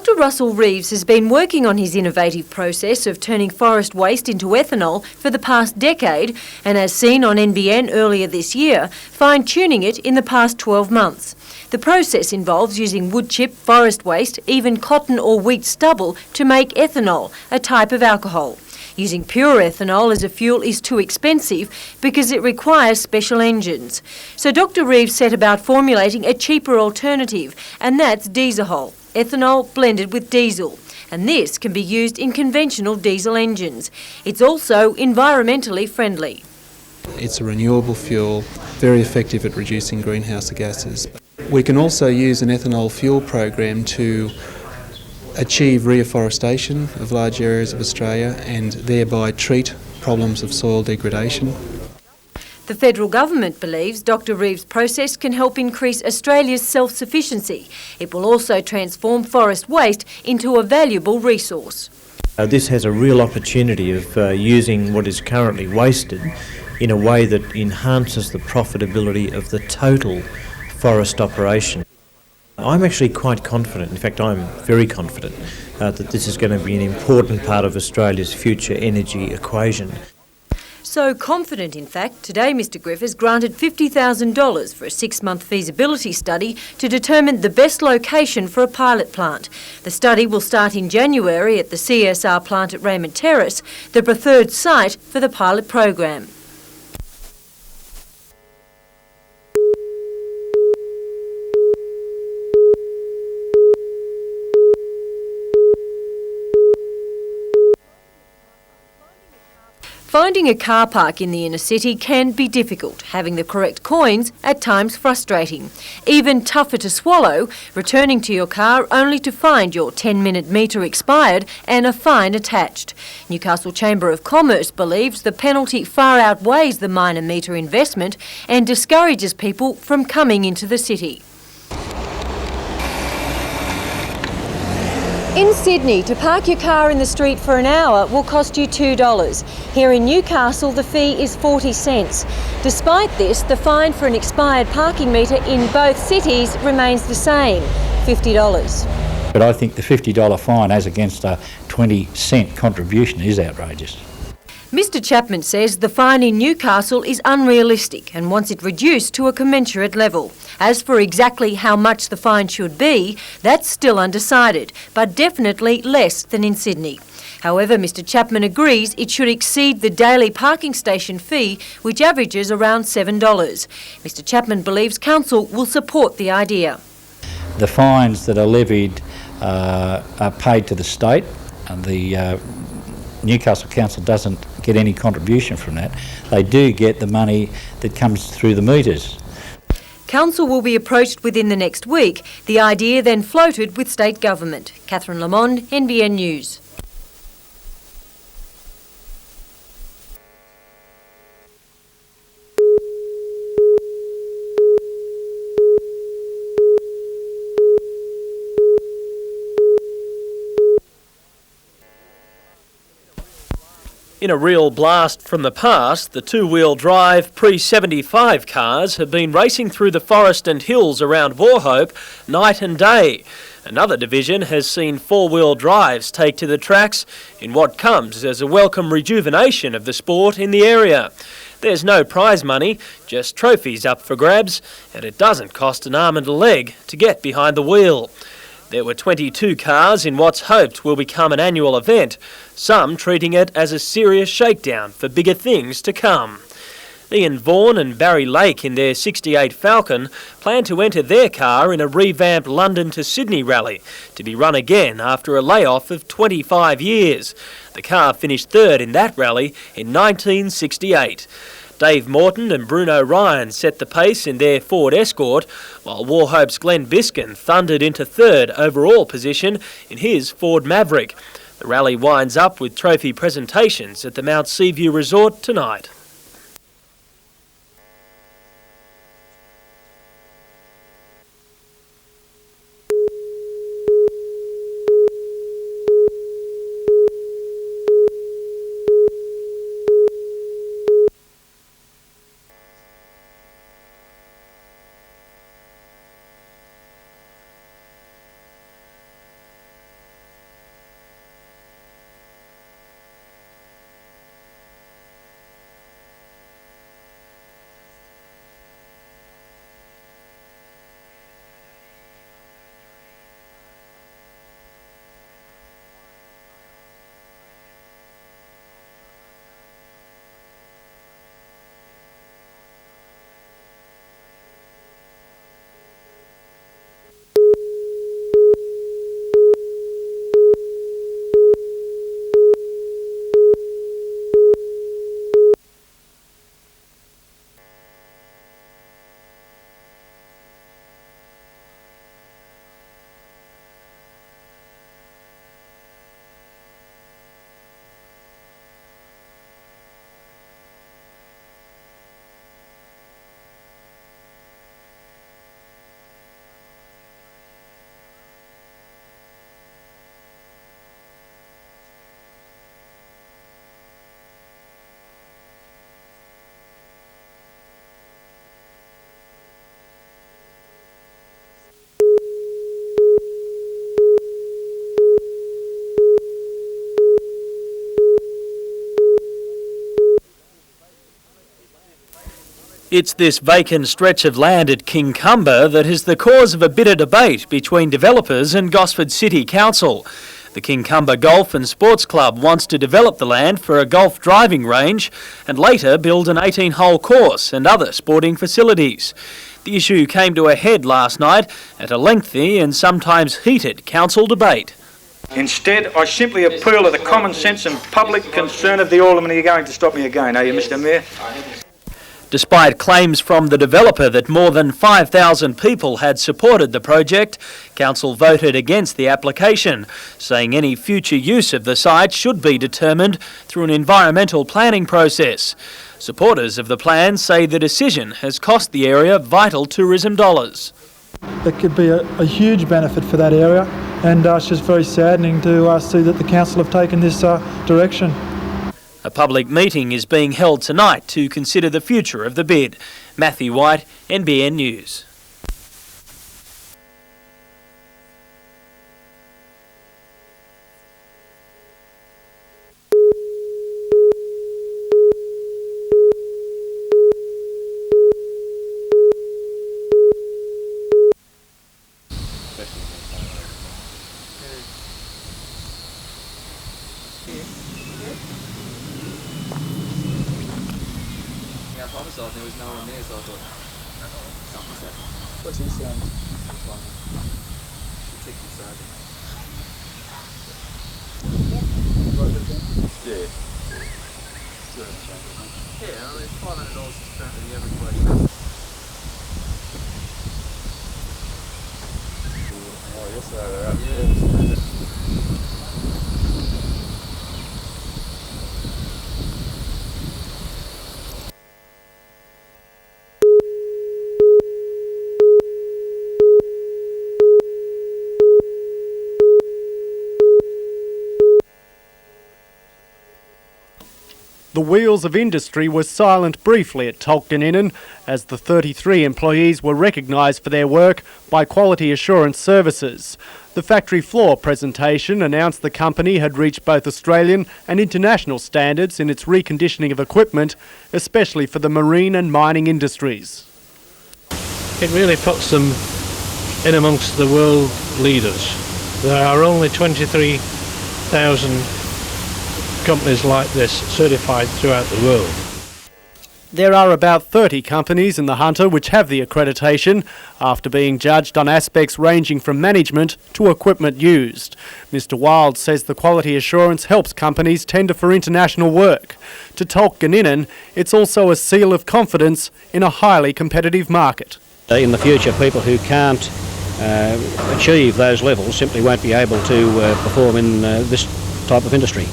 Dr Russell Reeves has been working on his innovative process of turning forest waste into ethanol for the past decade and, as seen on NBN earlier this year, fine-tuning it in the past 12 months. The process involves using wood chip, forest waste, even cotton or wheat stubble to make ethanol, a type of alcohol. Using pure ethanol as a fuel is too expensive because it requires special engines. So Dr Reeves set about formulating a cheaper alternative, and that's diesel, ethanol blended with diesel. And this can be used in conventional diesel engines. It's also environmentally friendly. It's a renewable fuel, very effective at reducing greenhouse gases. We can also use an ethanol fuel program to achieve reforestation of large areas of Australia and thereby treat problems of soil degradation. The federal government believes Dr Reeves' process can help increase Australia's self-sufficiency. It will also transform forest waste into a valuable resource. This has a real opportunity of using what is currently wasted in a way that enhances the profitability of the total forest operation. I'm actually quite confident, in fact I'm very confident, that this is going to be an important part of Australia's future energy equation. So confident, in fact, today Mr Griff has granted $50,000 for a 6-month feasibility study to determine the best location for a pilot plant. The study will start in January at the CSR plant at Raymond Terrace, the preferred site for the pilot program. Finding a car park in the inner city can be difficult, having the correct coins at times frustrating. Even tougher to swallow, returning to your car only to find your 10-minute metre expired and a fine attached. Newcastle Chamber of Commerce believes the penalty far outweighs the minor metre investment and discourages people from coming into the city. In Sydney, to park your car in the street for an hour will cost you $2. Here in Newcastle, the fee is 40 cents. Despite this, the fine for an expired parking metre in both cities remains the same, $50. But I think the $50 fine as against a 20-cent contribution is outrageous. Mr Chapman says the fine in Newcastle is unrealistic and wants it reduced to a commensurate level. As for exactly how much the fine should be, that's still undecided, but definitely less than in Sydney. However, Mr Chapman agrees it should exceed the daily parking station fee, which averages around $7. Mr Chapman believes council will support the idea. The fines that are levied are paid to the state, and the Newcastle Council doesn't get any contribution from that. They do get the money that comes through the meters. Council will be approached within the next week. The idea then floated with state government. Catherine Lamond, NBN News. In a real blast from the past, the two-wheel drive pre-75 cars have been racing through the forest and hills around Wauchope night and day. Another division has seen four-wheel drives take to the tracks in what comes as a welcome rejuvenation of the sport in the area. There's no prize money, just trophies up for grabs, and it doesn't cost an arm and a leg to get behind the wheel. There were 22 cars in what's hoped will become an annual event, some treating it as a serious shakedown for bigger things to come. Ian Vaughan and Barry Lake in their 68 Falcon plan to enter their car in a revamped London to Sydney rally to be run again after a layoff of 25 years. The car finished third in that rally in 1968. Dave Morton and Bruno Ryan set the pace in their Ford Escort, while Wauchope's Glenn Biskin thundered into third overall position in his Ford Maverick. The rally winds up with trophy presentations at the Mount Seaview Resort tonight. It's this vacant stretch of land at Kincumber that is the cause of a bitter debate between developers and Gosford City Council. The Kincumber Golf and Sports Club wants to develop the land for a golf driving range and later build an 18-hole course and other sporting facilities. The issue came to a head last night at a lengthy and sometimes heated council debate. Instead, I simply appeal to the common sense and public concern of the Alderman. Are you going to stop me again, are you, Mr Mayor? Despite claims from the developer that more than 5,000 people had supported the project, Council voted against the application, saying any future use of the site should be determined through an environmental planning process. Supporters of the plan say the decision has cost the area vital tourism dollars. There could be a huge benefit for that area, and it's just very saddening to see that the council have taken this direction. A public meeting is being held tonight to consider the future of the bid. Matthew White, NBN News. There was no one there, so I thought, something's happened. What's his sound? Yeah. Yeah, I mean, $500 is apparently the average wage. Oh, yes, yeah. The wheels of industry were silent briefly at Tolkien as the 33 employees were recognised for their work by Quality Assurance Services. The factory floor presentation announced the company had reached both Australian and international standards in its reconditioning of equipment, especially for the marine and mining industries. It really puts them in amongst the world leaders. There are only 23,000 companies like this certified throughout the world. There are about 30 companies in the Hunter which have the accreditation after being judged on aspects ranging from management to equipment used. Mr Wild says the quality assurance helps companies tender for international work. To Tolkien, it's also a seal of confidence in a highly competitive market. In the future, people who can't achieve those levels simply won't be able to perform in this type of industry.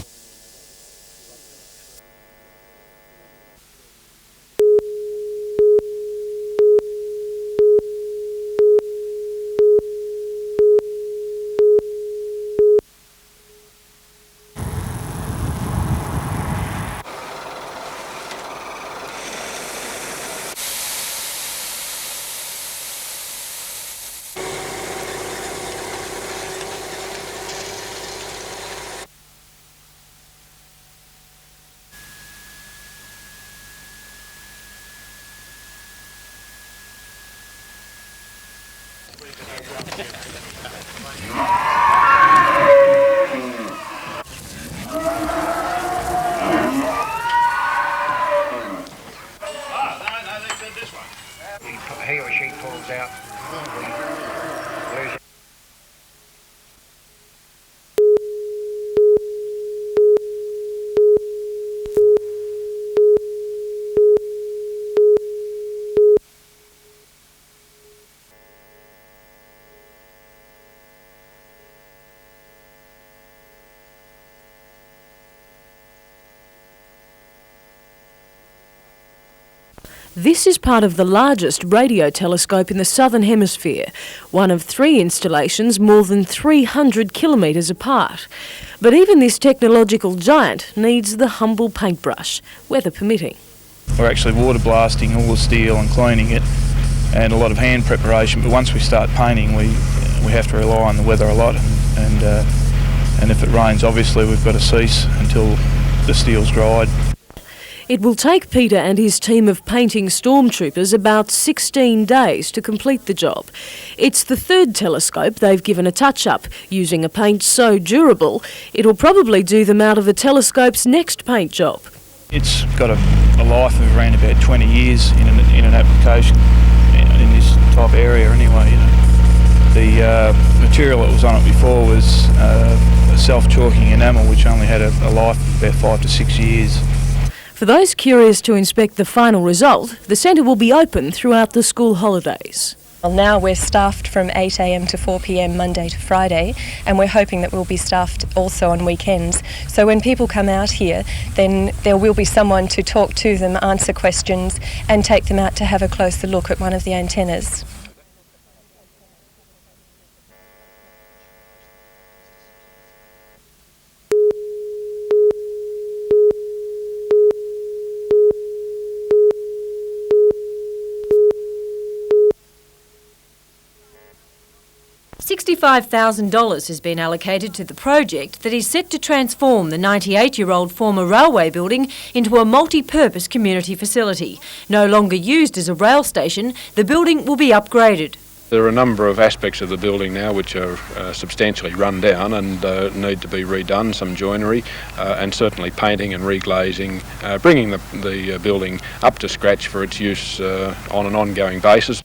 He or she pulls out. This is part of the largest radio telescope in the Southern Hemisphere, one of 3 installations more than 300 kilometres apart. But even this technological giant needs the humble paintbrush, weather permitting. We're actually water blasting all the steel and cleaning it, and a lot of hand preparation, but once we start painting we have to rely on the weather a lot, and if it rains obviously we've got to cease until the steel's dried. It will take Peter and his team of painting stormtroopers about 16 days to complete the job. It's the third telescope they've given a touch-up, using a paint so durable it'll probably do them out of the telescope's next paint job. It's got a life of around about 20 years in an application in this type of area anyway. You know. The material that was on it before was a self-chalking enamel, which only had a life of about 5 to 6 years. For those curious to inspect the final result, the centre will be open throughout the school holidays. Well, now we're staffed from 8 a.m. to 4 p.m. Monday to Friday, and we're hoping that we'll be staffed also on weekends. So when people come out here, then there will be someone to talk to them, answer questions, and take them out to have a closer look at one of the antennas. $65,000 has been allocated to the project that is set to transform the 98-year-old former railway building into a multi-purpose community facility. No longer used as a rail station, the building will be upgraded. There are a number of aspects of the building now which are substantially run down and need to be redone, some joinery and certainly painting and reglazing, bringing the building up to scratch for its use on an ongoing basis.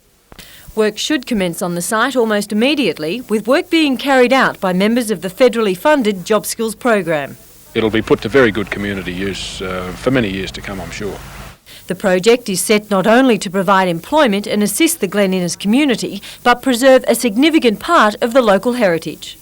Work should commence on the site almost immediately, with work being carried out by members of the federally funded Job Skills program. It'll be put to very good community use for many years to come, I'm sure. The project is set not only to provide employment and assist the Glen Innes community, but preserve a significant part of the local heritage.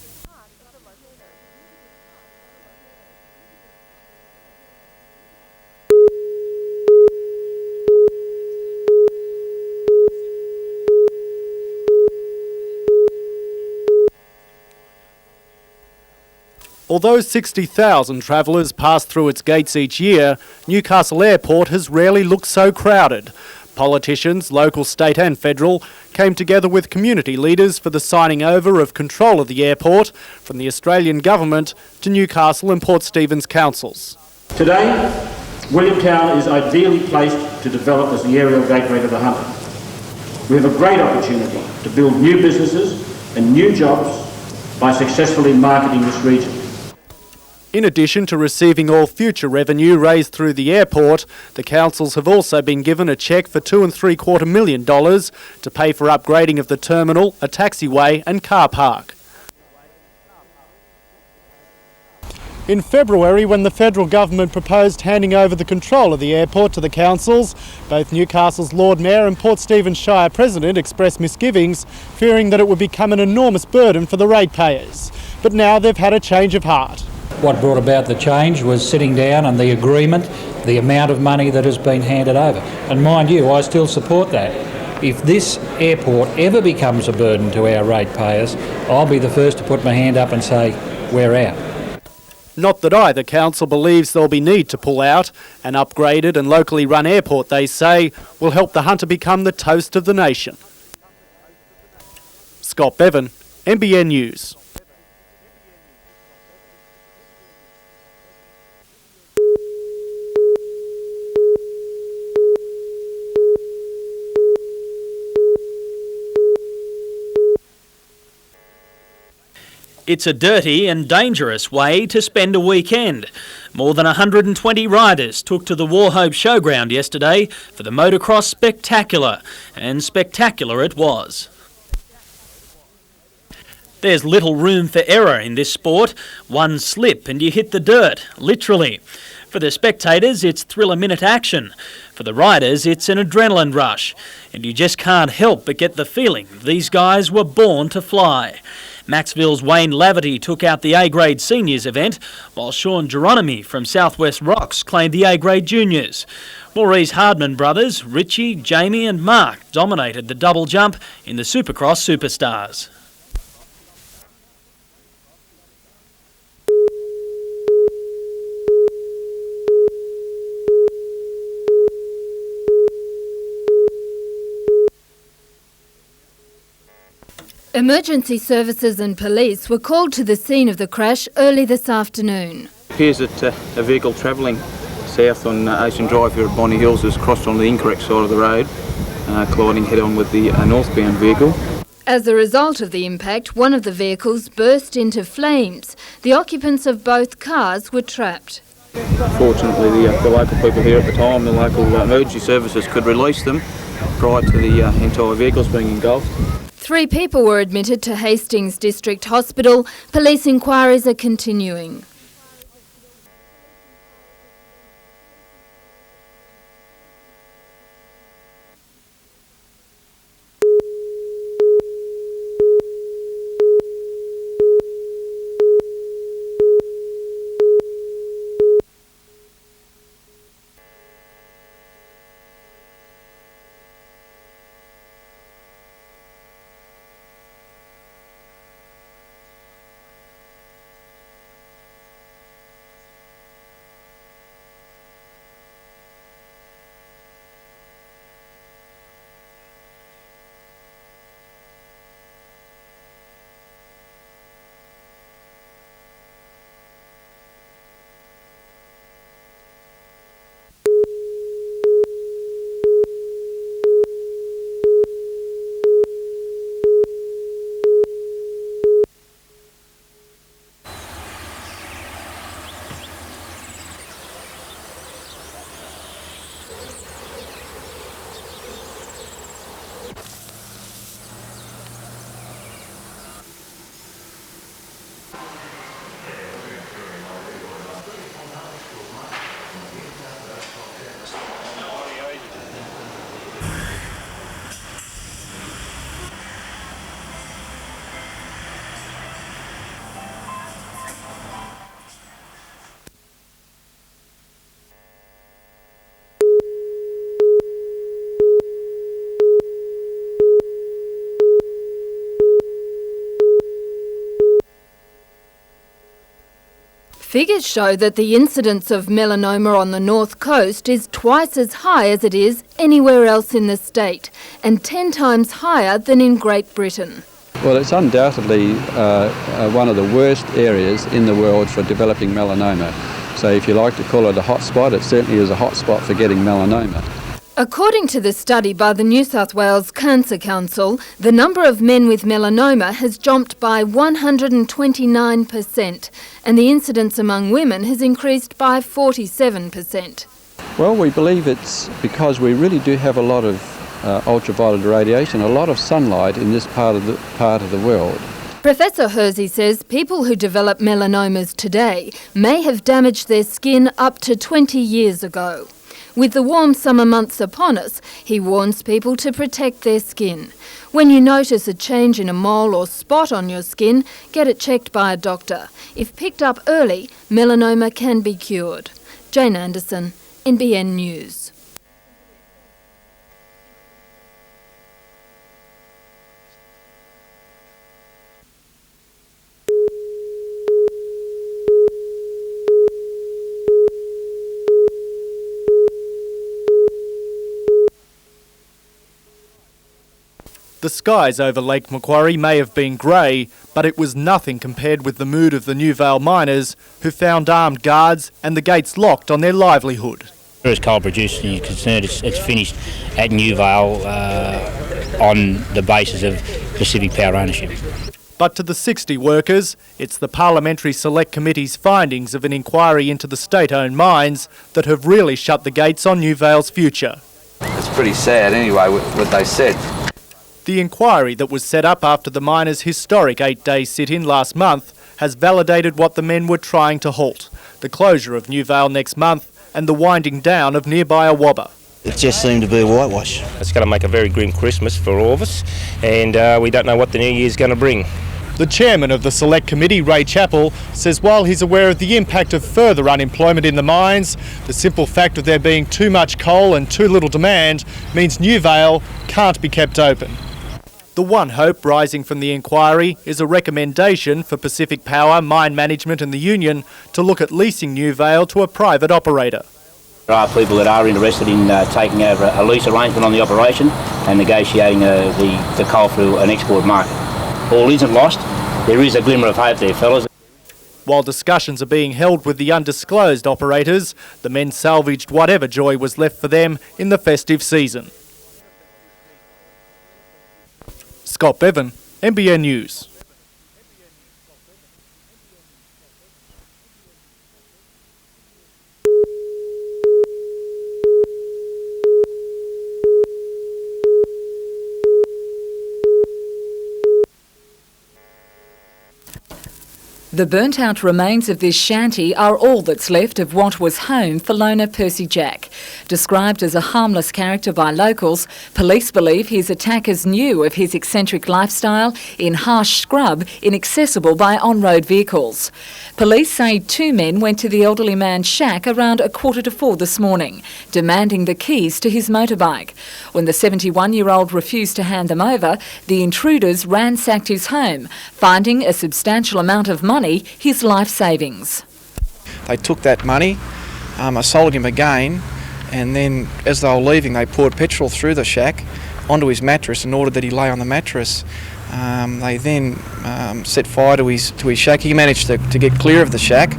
Although 60,000 travellers pass through its gates each year, Newcastle Airport has rarely looked so crowded. Politicians, local, state and federal, came together with community leaders for the signing over of control of the airport from the Australian Government to Newcastle and Port Stephens councils. Today, Williamtown is ideally placed to develop as the aerial gateway to the Hunter. We have a great opportunity to build new businesses and new jobs by successfully marketing this region. In addition to receiving all future revenue raised through the airport, the councils have also been given a cheque for $2.75 million to pay for upgrading of the terminal, a taxiway and car park. In February, when the federal government proposed handing over the control of the airport to the councils, both Newcastle's Lord Mayor and Port Stephens Shire President expressed misgivings, fearing that it would become an enormous burden for the ratepayers. But now they've had a change of heart. What brought about the change was sitting down and the agreement, the amount of money that has been handed over. And mind you, I still support that. If this airport ever becomes a burden to our ratepayers, I'll be the first to put my hand up and say, we're out. Not that either council believes there'll be need to pull out. An upgraded and locally run airport, they say, will help the Hunter become the toast of the nation. Scott Bevan, NBN News. It's a dirty and dangerous way to spend a weekend. More than 120 riders took to the Wauchope Showground yesterday for the motocross spectacular, and spectacular it was. There's little room for error in this sport. One slip and you hit the dirt, literally. For the spectators, it's thrill-a-minute action. For the riders, it's an adrenaline rush. And you just can't help but get the feeling these guys were born to fly. Maxville's Wayne Laverty took out the A-grade seniors event, while Sean Geronimi from Southwest Rocks claimed the A-grade juniors. Maurice Hardman brothers, Richie, Jamie and Mark dominated the double jump in the Supercross Superstars. Emergency services and police were called to the scene of the crash early this afternoon. It appears that a vehicle travelling south on Ocean Drive here at Bonnie Hills has crossed on the incorrect side of the road, colliding head-on with the northbound vehicle. As a result of the impact, one of the vehicles burst into flames. The occupants of both cars were trapped. Fortunately, the local people here at the time, the local emergency services, could release them prior to the entire vehicles being engulfed. 3 people were admitted to Hastings District Hospital. Police inquiries are continuing. Figures show that the incidence of melanoma on the north coast is twice as high as it is anywhere else in the state, and 10 times higher than in Great Britain. Well, it's undoubtedly one of the worst areas in the world for developing melanoma. So if you like to call it a hotspot, it certainly is a hotspot for getting melanoma. According to the study by the New South Wales Cancer Council, the number of men with melanoma has jumped by 129%, and the incidence among women has increased by 47%. Well, we believe it's because we really do have a lot of ultraviolet radiation, a lot of sunlight in this part of the world. Professor Hersey says people who develop melanomas today may have damaged their skin up to 20 years ago. With the warm summer months upon us, he warns people to protect their skin. When you notice a change in a mole or spot on your skin, get it checked by a doctor. If picked up early, melanoma can be cured. Jane Anderson, NBN News. The skies over Lake Macquarie may have been grey, but it was nothing compared with the mood of the New Vale miners, who found armed guards and the gates locked on their livelihood. As far as coal producing is concerned, it's finished at New Vale on the basis of Pacific Power ownership. But to the 60 workers, it's the Parliamentary Select Committee's findings of an inquiry into the state-owned mines that have really shut the gates on New Vale's future. It's pretty sad anyway, what they said. The inquiry that was set up after the miners' historic 8-day sit-in last month has validated what the men were trying to halt: the closure of New Vale next month and the winding down of nearby Awabba. It just seemed to be a whitewash. It's going to make a very grim Christmas for all of us, and we don't know what the new year's going to bring. The chairman of the Select Committee, Ray Chappell, says while he's aware of the impact of further unemployment in the mines, the simple fact of there being too much coal and too little demand means New Vale can't be kept open. The one hope rising from the inquiry is a recommendation for Pacific Power, Mine Management and the Union to look at leasing New Vale to a private operator. There are people that are interested in taking over a lease arrangement on the operation and negotiating the coal through an export market. All isn't lost. There is a glimmer of hope there, fellas. While discussions are being held with the undisclosed operators, the men salvaged whatever joy was left for them in the festive season. Scott Bevan, NBN News. The burnt-out remains of this shanty are all that's left of what was home for loner Percy Jack. Described as a harmless character by locals, police believe his attackers knew of his eccentric lifestyle in harsh scrub inaccessible by on-road vehicles. Police say 2 men went to the elderly man's shack around 3:45 this morning, demanding the keys to his motorbike. When the 71-year-old refused to hand them over, the intruders ransacked his home, finding a substantial amount of money, his life savings. They took that money, assaulted him again, and then as they were leaving they poured petrol through the shack onto his mattress and ordered that he lay on the mattress. They then set fire to his shack. He managed to get clear of the shack,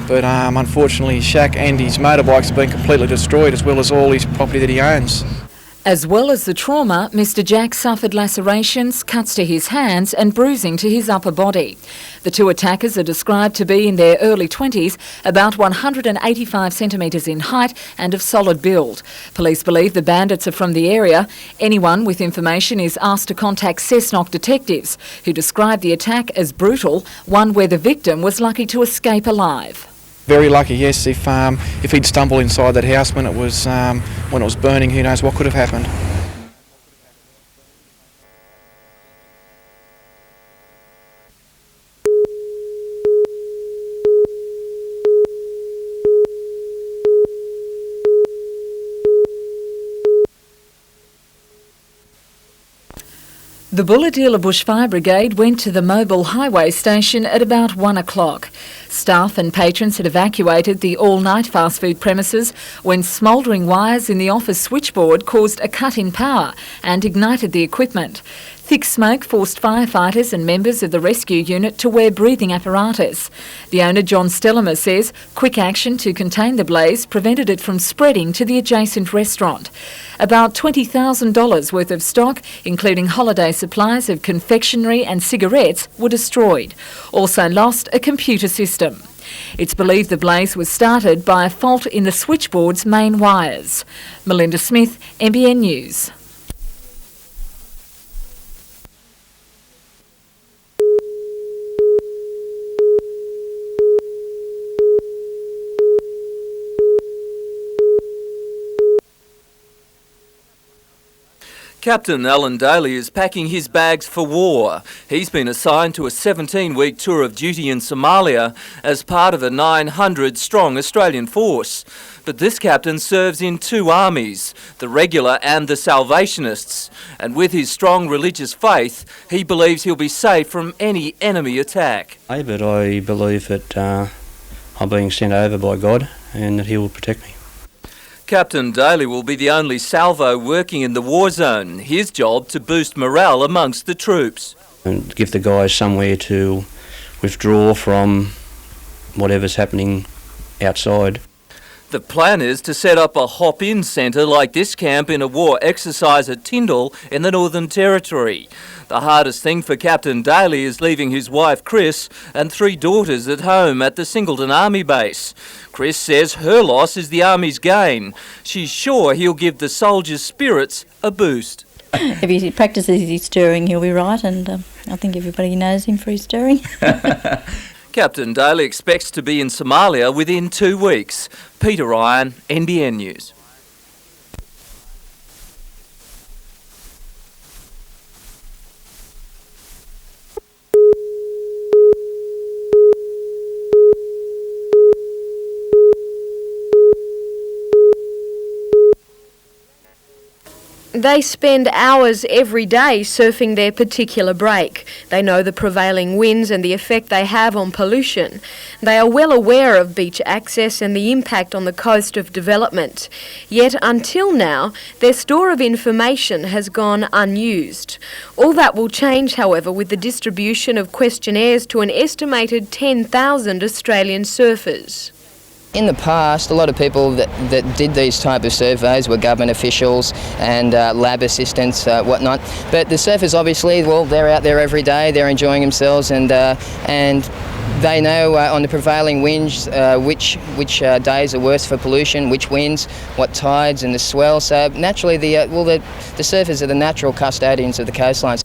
but unfortunately his shack and his motorbikes have been completely destroyed, as well as all his property that he owns. As well as the trauma, Mr Jack suffered lacerations, cuts to his hands and bruising to his upper body. The 2 attackers are described to be in their early 20s, about 185 centimetres in height and of solid build. Police believe the bandits are from the area. Anyone with information is asked to contact Cessnock detectives, who described the attack as brutal, one where the victim was lucky to escape alive. Very lucky, yes. If he'd stumbled inside that house when it was burning, who knows what could have happened. The Bulahdelah Bushfire Brigade went to the mobile highway station at about 1 o'clock. Staff and patrons had evacuated the all-night fast food premises when smouldering wires in the office switchboard caused a cut in power and ignited the equipment. Thick smoke forced firefighters and members of the rescue unit to wear breathing apparatus. The owner, John Stellimer, says quick action to contain the blaze prevented it from spreading to the adjacent restaurant. About $20,000 worth of stock, including holiday supplies of confectionery and cigarettes, were destroyed. Also lost a computer system. It's believed the blaze was started by a fault in the switchboard's main wires. Melinda Smith, NBN News. Captain Alan Daly is packing his bags for war. He's been assigned to a 17-week tour of duty in Somalia as part of a 900-strong Australian force. But this captain serves in 2 armies, the regular and the Salvationists. And with his strong religious faith, he believes he'll be safe from any enemy attack. But I believe that I'm being sent over by God and that he will protect me. Captain Daly will be the only salvo working in the war zone. His job to boost morale amongst the troops. And give the guys somewhere to withdraw from whatever's happening outside. The plan is to set up a hop-in centre like this camp in a war exercise at Tyndall in the Northern Territory. The hardest thing for Captain Daly is leaving his wife Chris and 3 daughters at home at the Singleton Army Base. Chris says her loss is the Army's gain. She's sure he'll give the soldiers' spirits a boost. If he practices his stirring, he'll be right, and I think everybody knows him for his stirring. Captain Daly expects to be in Somalia within 2 weeks. Peter Ryan, NBN News. They spend hours every day surfing their particular break. They know the prevailing winds and the effect they have on pollution. They are well aware of beach access and the impact on the coast of development. Yet until now, their store of information has gone unused. All that will change, however, with the distribution of questionnaires to an estimated 10,000 Australian surfers. In the past, a lot of people that did these type of surveys were government officials and lab assistants, whatnot. But the surfers, obviously, well, they're out there every day, they're enjoying themselves, and they know on the prevailing winds which days are worse for pollution, which winds, what tides and the swell. So naturally, the surfers are the natural custodians of the coastlines.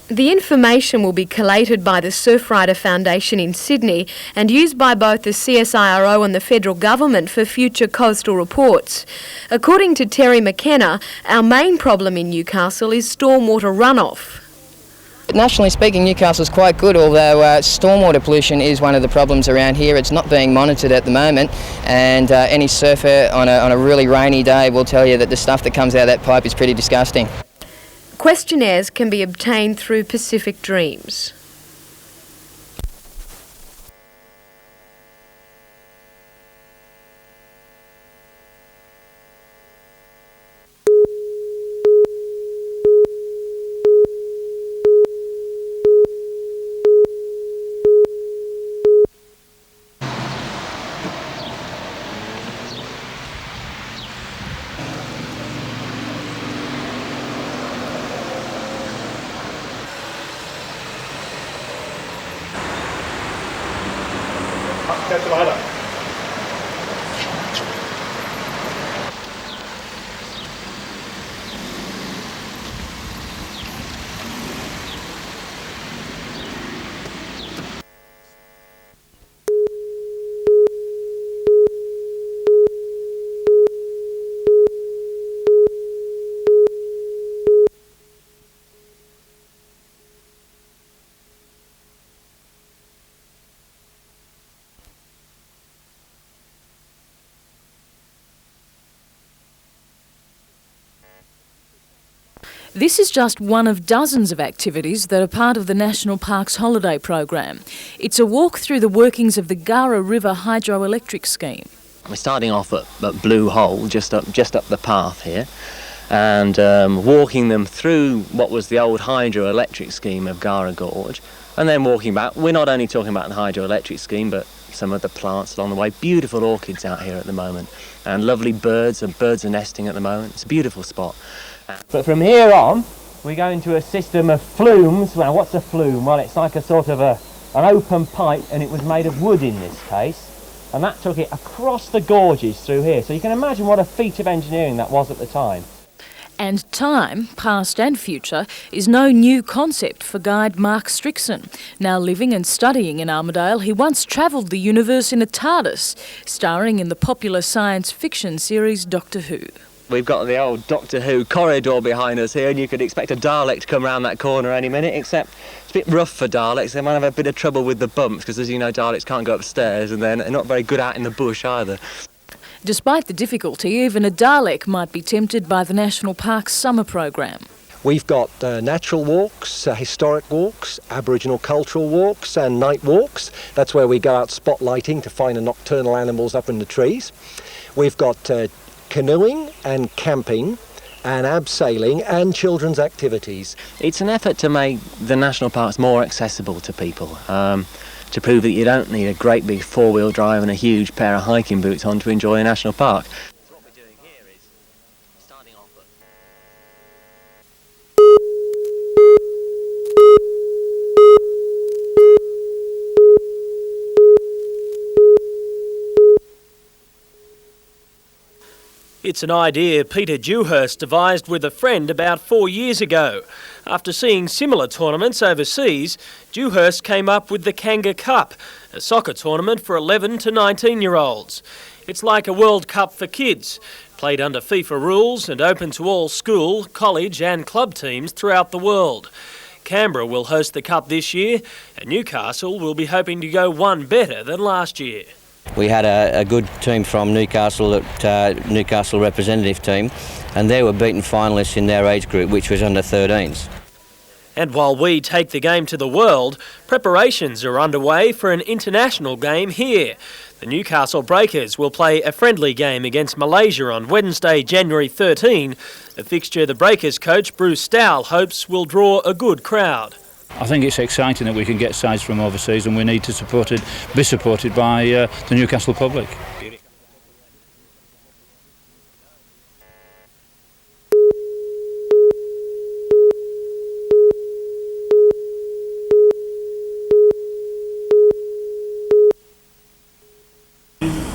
The information will be collated by the Surfrider Foundation in Sydney and used by both the CSIRO and the federal government for future coastal reports. According to Terry McKenna, our main problem in Newcastle is stormwater runoff. Nationally speaking, Newcastle's quite good, although stormwater pollution is one of the problems around here. It's not being monitored at the moment, and any surfer on a really rainy day will tell you that the stuff that comes out of that pipe is pretty disgusting. Questionnaires can be obtained through Pacific Dreams. Catch you later. This is just one of dozens of activities that are part of the National Parks holiday program. It's a walk through the workings of the Gara River hydroelectric scheme. We're starting off at Blue Hole, just up the path here, and walking them through what was the old hydroelectric scheme of Gara Gorge, and then walking back. We're not only talking about the hydroelectric scheme, but some of the plants along the way. Beautiful orchids out here at the moment, and lovely birds, and birds are nesting at the moment. It's a beautiful spot. But from here on, we go into a system of flumes. Well, what's a flume? Well, it's like a sort of an open pipe, and it was made of wood in this case, and that took it across the gorges through here. So you can imagine what a feat of engineering that was at the time. And time, past and future, is no new concept for guide Mark Strickson. Now living and studying in Armidale, he once travelled the universe in a TARDIS, starring in the popular science fiction series Doctor Who. We've got the old Doctor Who corridor behind us here, and you could expect a Dalek to come round that corner any minute, except it's a bit rough for Daleks. They might have a bit of trouble with the bumps, because as you know, Daleks can't go upstairs, and they're not very good out in the bush either. Despite the difficulty, even a Dalek might be tempted by the National Parks summer program. We've got natural walks, historic walks, Aboriginal cultural walks and night walks. That's where we go out spotlighting to find the nocturnal animals up in the trees. We've got canoeing and camping and abseiling and children's activities. It's an effort to make the national parks more accessible to people, to prove that you don't need a great big four-wheel drive and a huge pair of hiking boots on to enjoy a national park. What we're doing here is starting off at It's an idea Peter Dewhurst devised with a friend about 4 years ago. After seeing similar tournaments overseas, Dewhurst came up with the Kanga Cup, a soccer tournament for 11 to 19-year-olds. It's like a World Cup for kids, played under FIFA rules and open to all school, college and club teams throughout the world. Canberra will host the Cup this year, and Newcastle will be hoping to go one better than last year. We had a good team from Newcastle, Newcastle representative team, and they were beaten finalists in their age group, which was under 13s. And while we take the game to the world, preparations are underway for an international game here. The Newcastle Breakers will play a friendly game against Malaysia on Wednesday, January 13, a fixture the Breakers coach Bruce Stowell hopes will draw a good crowd. I think it's exciting that we can get sides from overseas, and we need to be supported by the Newcastle public.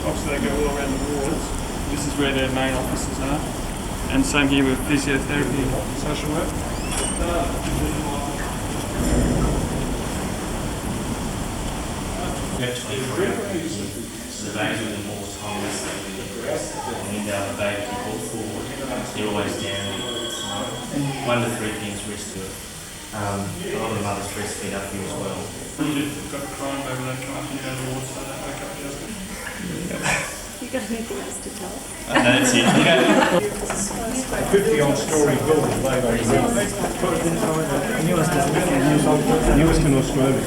Obviously they go all around the wards. This is where their main offices are. And same here with physiotherapy and social work. Actually, surveys with the more time less than we and the baby can pull forward. They're always down. 1 to 3 pins wrist to it. A lot of the mothers breastfeed up here as well. You've got a crime over that kind of the wards, so that wake up the husband. You got anything else to tell us? That's it. 50-odd-storey building, newest in Australia.